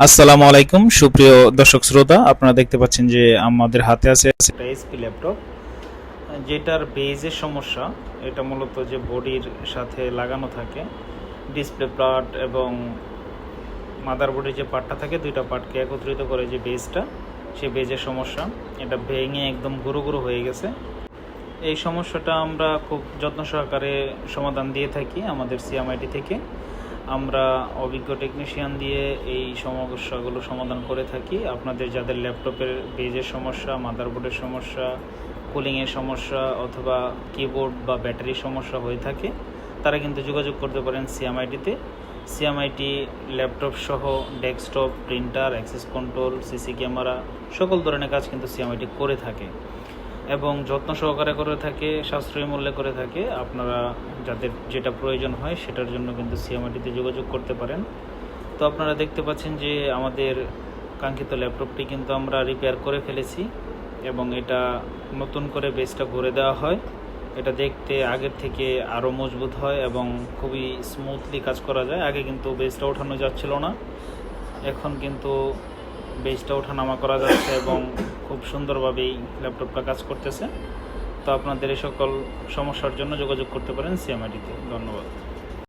আসসালামু আলাইকুম সুপ্রিয় দর্শক শ্রোতা, আপনারা দেখতে পাচ্ছেন যে আমাদের হাতে আছে একটা এইচপি ল্যাপটপ, যেটার বেজের সমস্যা। এটা মূলত যে বডির সাথে লাগানো থাকে ডিসপ্লে পার্ট এবং মাদারবোর্ডের যে পার্টটা থাকে, দুইটা পার্টকে একত্রিত করে যে বেজটা, সেই বেজের সমস্যা। এটা ভেঙে একদম গুঁড়ো গুঁড়ো হয়ে গেছে। এই সমস্যাটা আমরা খুব যত্ন সহকারে সমাধান দিয়ে থাকি আমাদের সিএমআইটি থেকে। আমরা অভিজ্ঞ টেকনিশিয়ান দিয়ে এই সমস্যাগুলো সমাধান করে থাকি। আপনাদের যাদের ল্যাপটপের পেজের সমস্যা, মাদারবোর্ডের সমস্যা, কুলিংয়ের সমস্যা অথবা কিবোর্ড বা ব্যাটারির সমস্যা হয়ে থাকে, তারা কিন্তু যোগাযোগ করতে পারেন সিএমআইটিতে। সিএমআইটি ল্যাপটপ সহ desktop, printer, access control, CC camera, সকল ধরনের কাজ কিন্তু সিএমআইটি করে থাকে এবং যত্ন সহকারে করে থাকে, সাশ্রয়ী মূল্যে করে থাকে। আপনারা যাদের যেটা প্রয়োজন হয় সেটার জন্য কিন্তু সিএমআইটিতে যোগাযোগ করতে পারেন। তো আপনারা দেখতে পাচ্ছেন যে আমাদের কাঙ্ক্ষিত ল্যাপটপটি কিন্তু আমরা রিপেয়ার করে ফেলেছি এবং এটা নতুন করে বেসটা ভরে দেওয়া হয়। এটা দেখতে আগের থেকে আরও মজবুত হয় এবং খুবই স্মুথলি কাজ করা যায়। আগে কিন্তু বেসটা ওঠানো যাচ্ছিল না, এখন কিন্তু বেসটা ওঠানামা করা যাচ্ছে এবং খুব সুন্দরভাবেই ল্যাপটপটা কাজ করতেছে। তো আপনাদের এই সকল সমস্যার জন্য যোগাযোগ করতে পারেন সিএমআইটিতে। ধন্যবাদ।